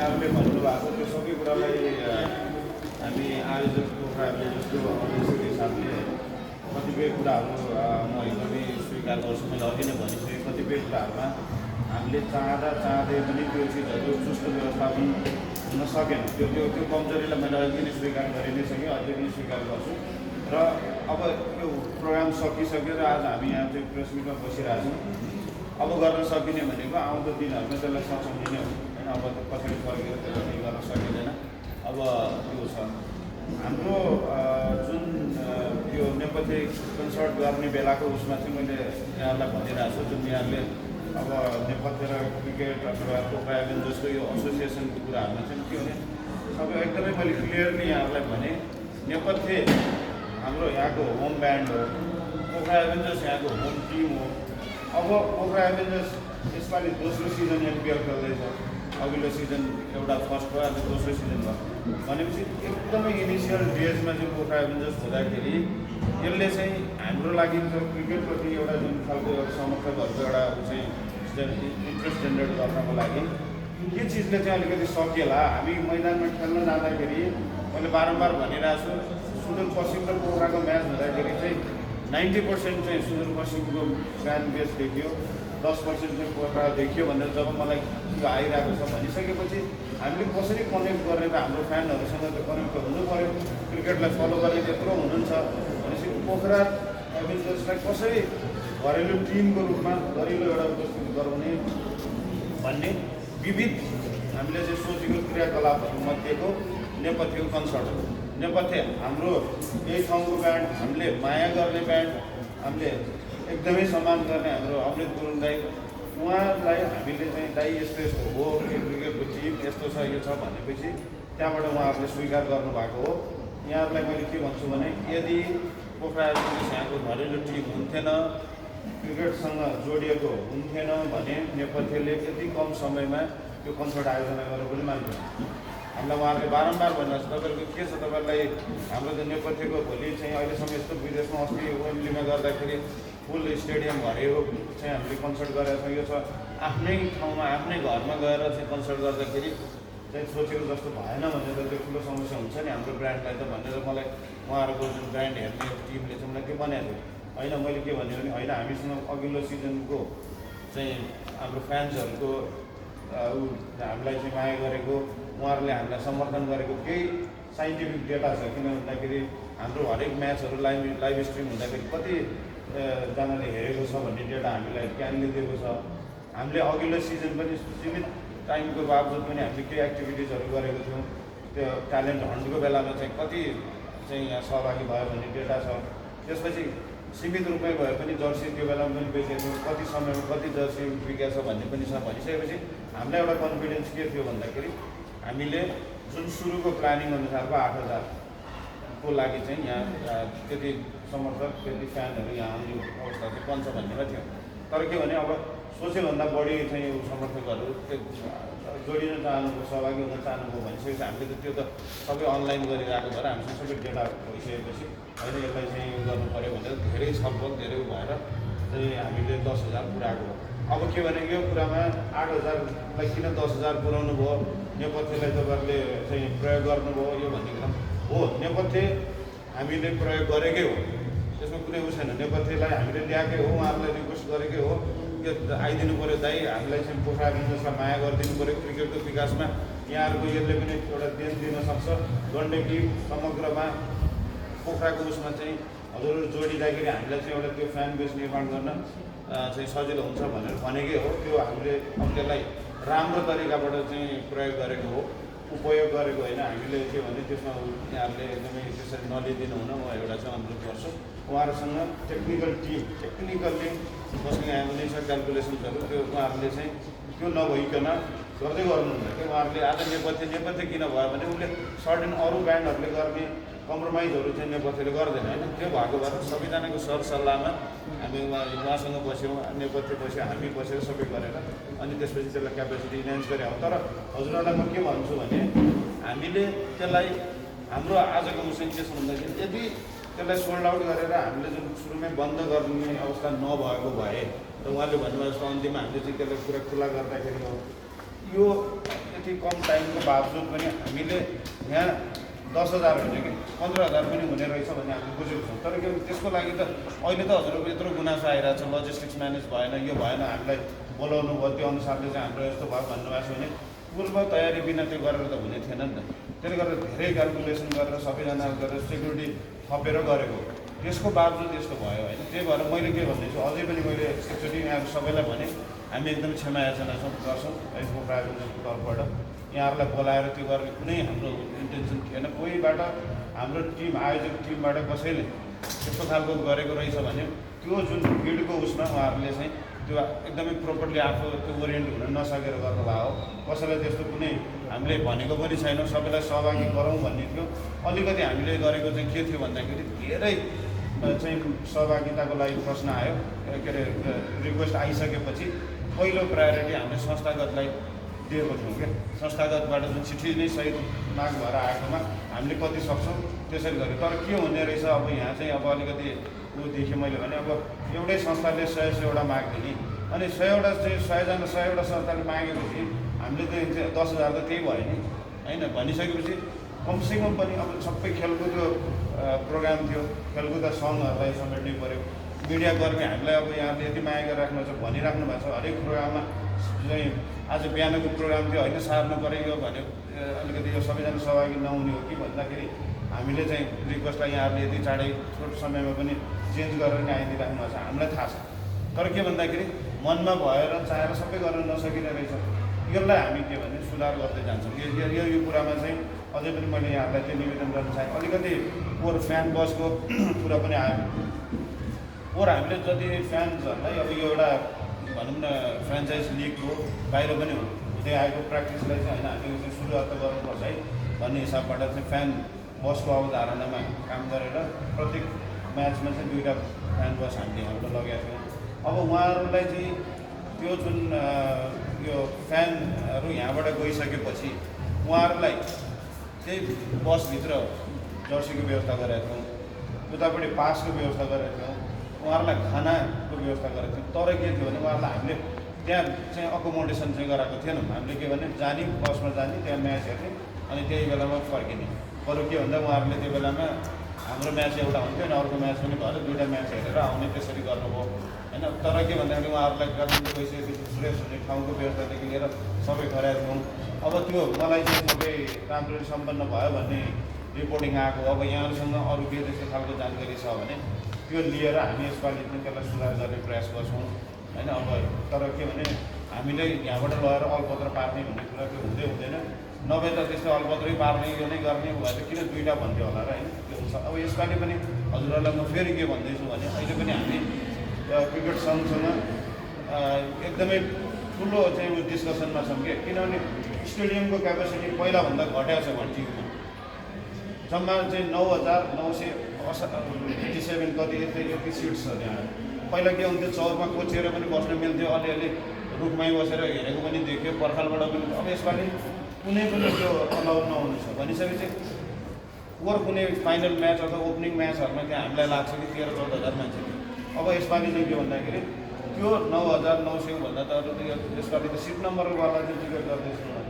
यहाँहरूले भन्नुभएको त्यो सबै कुरालाई हामी आयोजक पोखराहरूले जस्तो अध्यक्षको हिसाबले कतिपय कुराहरू म एकदमै स्वीकार गर्छु। मैले अघि नै भनिसकेँ, कतिपय कुराहरूमा हामीले चाहँदै पनि त्यो चिजहरू चुस्त व्यवस्थापन हुन सकेन। त्यो कमजोरीलाई मैले अघि नै स्वीकार गरि नै सकेँ, अझै पनि स्वीकार गर्छु। र अब यो प्रोग्राम सकिसक्यो र आज हामी यहाँ चाहिँ प्रेस मिटमा बसिरहेछौँ। अब गर्न सकिने भनेको आउँदो दिनहरूमा त्यसलाई सचाउने नै हो होइन। अब त पछाडि फर्केर त्यसलाई गर्न सकिँदैन। अब त्यो छ हाम्रो जुन यो नेपथ्य कन्सर्ट गर्ने बेलाको उसमा चाहिँ मैले यहाँहरूलाई भनिरहेको छु, जुन यहाँले अब नेपथ्य र क्रिकेट अथवा पोखरा एभेन्जर्सको यो एसोसिएसनको कुराहरूमा चाहिँ के भने सबै एकदमै मैले क्लियरली यहाँहरूलाई भने नेपथ्य हाम्रो यहाँको होम ब्यान्ड हो, पोखरा एभेन्जर्स यहाँको होम टिम हो। अब पोखरा एभेन्जर्स यसपालि दोस्रो सिजन एनपिएल खेल्दैछ। अघिल्लो सिजन एउटा फर्स्ट भयो, अनि दोस्रो सिजन भयो भनेपछि एकदमै इनिसियल डेजमा चाहिँ पोखरा एभेन्जर्स हुँदाखेरि यसले चाहिँ हाम्रो लागि क्रिकेटप्रति एउटा जुन खालको एउटा समर्थकहरूको एउटा चाहिँ इन्ट्रेस्ट जेनेरेट गर्नको लागि के चिजले चाहिँ अलिकति सकिएला। हामी मैदानमा खेल्न जाँदाखेरि मैले बारम्बार भनिरहेको छु, सुदूरपश्चिम र पोखराको म्याच हुँदाखेरि चाहिँ 90% चाहिँ सुदूरपश्चिमको फ्यान बेस देखियो, 10% चाहिँ पोखरा देखियो भनेर जब मलाई यो आइरहेको छ भनिसकेपछि हामीले कसरी कनेक्ट गर्ने त हाम्रो फ्यानहरूसँग त कनेक्ट हुनु पऱ्यो। क्रिकेटलाई फलो गर्ने त्यत्रो हुनुहुन्छ भनेपछि पोखरा एभेन्जर्सलाई कसरी घरेलु टिमको रूपमा दरिलो एउटा उपस्थिति गराउने भन्ने विविध हामीले चाहिँ सोचेको क्रियाकलापहरूमध्येको नेपथ्यको कन्सर्ट हो। नेपथ्य हाम्रो यही ठाउँको ब्यान्ड, हामीले माया गर्ने ब्यान्ड, हामीले एकदमै सम्मान गर्ने हाम्रो अमृत गुरुङ दाई, उहाँलाई हामीले चाहिँ दाई यस्तो यस्तो हो, क्रिकेटको टिम यस्तो छ यो छ भनेपछि त्यहाँबाट उहाँहरूले स्वीकार गर्नुभएको हो। यहाँहरूलाई मैले के भन्छु भने यदि पोखरा एभेन्जर्स यहाँको घरेलु टिम हुन्थेन, क्रिकेटसँग जोडिएको हुन्थेन भने नेपथ्यले यति कम समयमा त्यो कन्सर्ट आयोजना गरेर पनि मान्थ्यो। हामीलाई उहाँहरूले बारम्बार भनिरहेको छ, तपाईँहरूको के छ, तपाईँहरूलाई हाम्रो त्यो नेपथ्यको भोलि चाहिँ अहिलेसम्म यस्तो विदेशमा अस्ति वेम्बलीमा गर्दाखेरि फुल स्टेडियम भरेको चाहिँ हामीले कन्सर्ट गरेर छ। यो छ आफ्नै ठाउँमा आफ्नै घरमा गएर चाहिँ कन्सर्ट गर्दाखेरि चाहिँ सोचेको जस्तो भएन भने त त्यो ठुलो समस्या हुन्छ नि हाम्रो ब्रान्डलाई त भनेर मलाई उहाँहरूको जुन ब्रान्ड हेर्ने टिमले चाहिँ मलाई के बनाएको थियो होइन। मैले के भने होइन, हामीसँग अघिल्लो सिजनको चाहिँ हाम्रो फ्यान्सहरूको हामीलाई चाहिँ माया गरेको, उहाँहरूले हामीलाई समर्थन गरेको केही साइन्टिफिक डेटा छ। किन भन्दाखेरि हाम्रो हरेक म्याचहरू लाइभ स्ट्रिम हुँदाखेरि कति जनाले हेरेको छ भन्ने डेटा हामीलाई क्यानले दिएको छ। हामीले अघिल्लो सिजन पनि सीमित टाइमको बावजुद पनि हामीले केही एक्टिभिटिजहरू गरेको थियौँ। त्यो ट्यालेन्ट हन्टको बेलामा चाहिँ कति चाहिँ यहाँ सहभागी भयो भन्ने डेटा छ। त्यसपछि सीमित रूपमै भए पनि जर्सी त्यो बेलामा पनि बेचेको थियौँ, कति समयमा कति जर्सी बिकेको छ भन्ने पनि छ। भनिसकेपछि हामीलाई एउटा कन्फिडेन्स के थियो भन्दाखेरि हामीले जुन सुरुको प्लानिङ अनुसारको 8,000 को लागि चाहिँ यहाँ त्यति समर्थक त्यति फ्यानहरू यहाँ आउने अवस्था चाहिँ बन्छ भन्नेमा थियो। तर के भने अब सोचेभन्दा बढी चाहिँ समर्थकहरू जोडिन चाहनुको, सहभागी हुन चाहनुको भनिसकेपछि हामीले त त्यो त सबै अनलाइन गरिरहेको भएर हामीसँग सबै डेटा भइसकेपछि होइन यसलाई चाहिँ यो गर्नु पऱ्यो भनेर धेरै छलफल धेरै भएर चाहिँ हामीले 10,000 पुऱ्याएको हो। अब के भने यो कुरामा 8,000लाई किन 10,000 पुऱ्याउनु भयो, नेपथ्यलाई तपाईँहरूले चाहिँ प्रयोग गर्नुभयो यो भन्ने कुरा हो। नेपथ्य हामीले प्रयोग गरेकै हो, त्यसमा कुनै उ छैन। नेपथ्यलाई हामीले ल्याएकै हो, उहाँहरूलाई रिक्वेस्ट गरेकै हो यो आइदिनु पऱ्यो दाइ, हामीलाई चाहिँ पोखरा एभेन्जर्सलाई माया गरिदिनु पऱ्यो। क्रिकेटको विकासमा यहाँहरूको यसले पनि एउटा देन दिन सक्छ। गण्डकी समग्रमा पोखराको उसमा चाहिँ हजुरहरू जोडिँदाखेरि हामीलाई चाहिँ एउटा त्यो फ्यान बेस निर्माण गर्न चाहिँ सजिलो हुन्छ भनेर भनेकै हो। त्यो हामीले अब त्यसलाई राम्रो तरिकाबाट चाहिँ प्रयोग गरेको हो, उपयोग गरेको होइन। हामीले के भने त्यसमा यहाँहरूले एकदमै त्यसरी नलिदिनु हुन म एउटा चाहिँ अनुरोध गर्छु। उहाँहरूसँग टेक्निकल्ली मसँग यहाँ पनि छ क्यालकुलेसन्सहरू, त्यो उहाँहरूले चाहिँ त्यो नभइकन गर्दै गर्नुहुन्न कि उहाँहरूले आज नेपथ्य किन भयो भने उसले सर्टेन अरू ब्यान्डहरूले गर्ने कम्प्रोमाइजहरू चाहिँ नेपथ्यले गर्दैन होइन। त्यो भएको भएर सबैजनाको सरसल्लाहमा हामी उहाँसँग बस्यौँ, नेपथ्य बस्यो, हामी बसेर सबै गरेर अनि त्यसपछि त्यसलाई क्यापेसिटी इन्हान्स गरे हो। तर हजुरहरूलाई म के भन्छु भने हामीले त्यसलाई हाम्रो आजको मिसन के छ भन्दाखेरि यदि त्यसलाई सोल्ड आउट गरेर हामीले जुन सुरुमै बन्द गर्ने अवस्था नभएको भए र उहाँले भन्नुभयो जस्तो अन्तिममा हामीले चाहिँ त्यसलाई पुरा खुला गर्दाखेरि हो यो यति कम टाइमको बावजुद पनि हामीले यहाँ 10,000 हुन्छ कि 15,000 पनि हुने रहेछ भन्ने हामीले बुझेको छौँ। तर के त्यसको लागि त अहिले त हजुरहरूको यत्रो गुनासो आइरहेको छ, लजिस्टिक्स म्यानेज भएन, यो भएन, हामीलाई बोलाउनु भयो, त्यो अनुसारले चाहिँ हाम्रो यस्तो भयो भन्नुभएको छ भने पूर्व तयारी बिना त्यो गरेर त हुने थिएन नि त। त्यसले गर्दा धेरै क्यालकुलेसन गरेर सबैजना गरेर सेक्युरिटी थपेर गरेको, त्यसको बावजुद यस्तो भयो होइन। त्यही भएर मैले के भन्दैछु, अझै पनि मैले एकचोटि यहाँ सबैलाई भने हामी एकदम क्षमा याचना गर्छौँ है पोखराको तर्फबाट। यहाँहरूलाई बोलाएर त्यो गर्ने कुनै हाम्रो इन्टेन्सन थिएन। कोहीबाट हाम्रो टिम आयोजक टिमबाट कसैले त्यस्तो खालको गरेको रहेछ भने त्यो जुन भिडको उसमा उहाँहरूले चाहिँ त्यो एकदमै प्रोपरली आफू त्यो ओरिएन्ट हुन नसकेर गर्नुभएको हो। कसैलाई त्यस्तो कुनै हामीले भनेको पनि छैनौँ, सबैलाई सहभागी गरौँ भन्ने थियो। अलिकति हामीले गरेको चाहिँ के थियो भन्दाखेरि धेरै चाहिँ सहभागिताको लागि प्रश्न आयो, के अरे रिक्वेस्ट आइसकेपछि पहिलो प्रायोरिटी हामीले संस्थागतलाई दिएको थियौँ क्या। संस्थागतबाट जुन चिठी नै सही माग भएर आएकोमा हामीले कति सक्छौँ त्यसरी गरेँ। तर के हुने रहेछ अब यहाँ चाहिँ अब अलिकति ऊ देखेँ मैले भने अब एउटै संस्थाले 100-100वटा माग्दिने, अनि 100वटा चाहिँ 100वटा संस्थाले मागेपछि हामीले चाहिँ 10,000 त त्यही भयो नि होइन। भनिसकेपछि कमसेकम पनि अब सबै खेलकुद प्रोग्राम थियो, खेलकुद सङ्घहरूलाई समेट्नै पऱ्यो। मिडियाकर्मी हामीलाई अब यहाँले यति माया गरेर राख्नु छ भनिराख्नु भएको छ, हरेक प्रोग्राममा चाहिँ आज बिहानको प्रोग्राम थियो होइन सार्नु पऱ्यो भन्यो, अलिकति यो सबैजना सहभागी नहुने हो कि भन्दाखेरि हामीले चाहिँ रिक्वेस्टलाई यहाँहरूले यति चाँडै छोटो समयमा पनि चेन्ज गरेर नै आइदिइराख्नु भएको छ, हामीलाई थाहा छ। तर के भन्दाखेरि मनमा भएर चाहेर सबै गर्न नसकिने रहेछ। यसलाई हामी के भने सुधार गर्दै जान्छौँ। यो कुरामा चाहिँ अझै पनि मैले यहाँहरूलाई त्यो निवेदन गर्न चाहेँ। अलिकति पोहोर फ्यान बसको कुरा पनि आयो। पोहोर हामीले जति फ्यान्सहरूलाई अब यो एउटा भनौँ न फ्रेन्चाइज लिग हो, बाहिर पनि हुँदै आएको प्र्याक्टिसलाई चाहिँ होइन हामीले चाहिँ सुरुवात त गर्नुपर्छ है भन्ने हिसाबबाट चाहिँ फ्यान बसको अवधारणामा काम गरेर प्रत्येक म्याचमा चाहिँ 2टा फ्यान बस हामीले यहाँबाट लगेका थियौँ। अब उहाँहरूलाई चाहिँ त्यो जुन यो फ्यानहरू यहाँबाट गइसकेपछि उहाँहरूलाई त्यही बसभित्र जर्सीको व्यवस्था गरेका थियौँ, उतापट्टि पासको व्यवस्था गरेका थियौँ, उहाँहरूलाई खानाको व्यवस्था गरेको थियौँ। तर के थियो भने उहाँहरूलाई हामीले त्यहाँ चाहिँ अकोमोडेसन चाहिँ गराएको थिएनौँ। हामीले के भने जाने बसमा जाने, त्यहाँ म्याच हेर्ने अनि त्यही बेलामा फर्किने। बरु के भन्दा उहाँहरूले त्यो बेलामा हाम्रो म्याच एउटा हुन्थ्यो अनि अर्को म्याच पनि भएर 2टा म्याच हेरेर आउने, त्यसरी गर्नुभयो होइन। तर के भन्दाखेरि उहाँहरूलाई काठमाडौँ गइसकेपछि फ्रेस हुने ठाउँको व्यवस्थादेखि लिएर सबै गराएको थियौँ। अब त्यो मलाई चाहिँ सबै राम्ररी सम्पन्न भयो भन्ने रिपोर्टिङ आएको। अब यहाँहरूसँग अरू के त्यस्तो खालको जानकारी छ भने त्यो लिएर हामी यसपालि पनि त्यसलाई सुधार गर्ने प्रयास गर्छौँ होइन। अब तर के भने हामीले यहाँबाट लगेर अलपत्र पार्ने भन्ने कुरा त्यो हुँदैन। नभए त त्यस्तो अलपत्रै पार्ने यो नै गर्ने भए त किन 2टा भन्थ्यो होला र होइन। त्यो हुन्छ। अब यसपालि पनि हजुरहरूलाई म फेरि के भन्दैछु भने अहिले पनि हामी क्रिकेट सङ्घसँग एकदमै ठुलो चाहिँ डिस्कसनमा छौँ कि, किनभने स्टेडियमको क्यापेसिटी पहिलाभन्दा घटेको छ भन्टिङमा। जम्मा चाहिँ 9,987 कति यति सिट्स छ त्यहाँ। पहिला के हुन्थ्यो, चौरमा कोचेर पनि बस्न मिल्थ्यो, अलिअलि रुखमै बसेर हेरेको पनि देख्यो, पर्खालबाट पनि। अब यसपालि कुनै पनि त्यो अलाउ नहुनु छ भनिसकेपछि पोहोर कुनै फाइनल म्याच अथवा ओपनिङ म्याचहरूमा त्यहाँ हामीलाई लाग्छ कि 13-14 हजार मान्छे थियो। अब यसपालि चाहिँ के भन्दाखेरि त्यो 9,900 भन्दा त अरू यसपालि त सिट नम्बरवाला चाहिँ टिकट गर्दैछौँ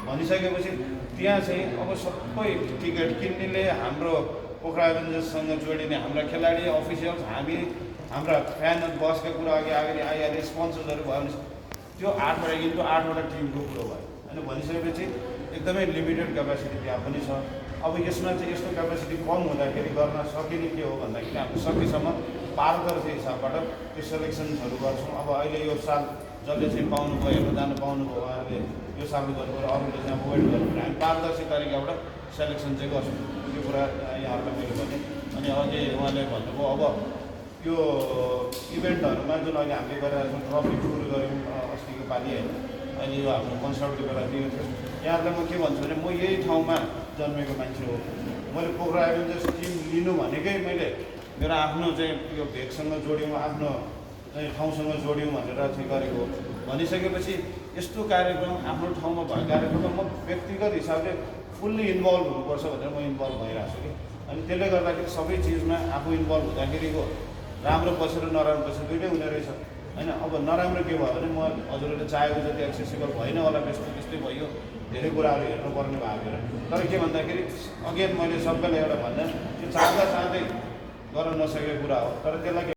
भनिसकेपछि त्यहाँ चाहिँ अब सबै टिकट किन्नेले, हाम्रो पोखरा एभेन्जर्ससँग जोडिने हाम्रा खेलाडी, अफिसियल्स, हामी, हाम्रा फ्यान बसका कुरा अगाडि आइहाले, स्पोन्सर्सहरू भयो भने त्यो 8वटा टिमको कुरो भयो होइन। भनिसकेपछि एकदमै लिमिटेड क्यापेसिटी त्यहाँ पनि छ। अब यसमा चाहिँ यस्तो क्यापेसिटी कम हुँदाखेरि गर्न सकिने के हो भन्दाखेरि हामी सकेसम्म पारदर्शी हिसाबबाट त्यो सेलेक्सन्सहरू गर्छौँ। अब अहिले यो साल जसले चाहिँ पाउनुभयो, हेर्नु जानु पाउनुभयो, उहाँहरूले यो साल गर्नुभयो, अरूले चाहिँ वेट गर्नुभयो। हामी पारदर्शी तरिकाबाट सेलेक्सन चाहिँ गर्छौँ। त्यो कुरा यहाँहरूलाई मैले भने। अनि अझै उहाँले भन्नुभयो अब यो इभेन्टहरूमा जुन अहिले हामीले गरिरहेको छौँ, ट्रफी टुर गऱ्यौँ अस्तिको पालि होइन, अहिले यो हाम्रो कन्सर्टको बेला दिएको थियो। यहाँहरूलाई म के भन्छु भने म यही ठाउँमा जन्मेको मान्छे हो। मैले पोखरा एभेन्जर्स टिम लिनु भनेकै मैले मेरो आफ्नो चाहिँ यो भेगसँग जोड्यौँ, आफ्नो चाहिँ ठाउँसँग जोड्यौँ भनेर चाहिँ गरेको भनिसकेपछि यस्तो कार्यक्रम आफ्नो ठाउँमा भएको कार्यक्रममा म व्यक्तिगत हिसाबले फुल्ली इन्भल्भ हुनुपर्छ भनेर म इन्भल्भ भइरहेको छु कि। अनि त्यसले गर्दाखेरि सबै चिजमा आफू इन्भल्भ हुँदाखेरिको राम्रो पक्ष र नराम्रो पक्ष 2टै हुने रहेछ होइन। अब नराम्रो के भयो भने म हजुरहरूले चाहेको जति एक्सेसिबल भएन होला, त्यस्तै भयो। धेरै कुराहरू हेर्नुपर्ने भएको र तर के भन्दाखेरि अघि मैले सबैलाई एउटा भन्दा त्यो चाहँदा चाहँदै गर्न नसकेको कुरा हो तर त्यसलाई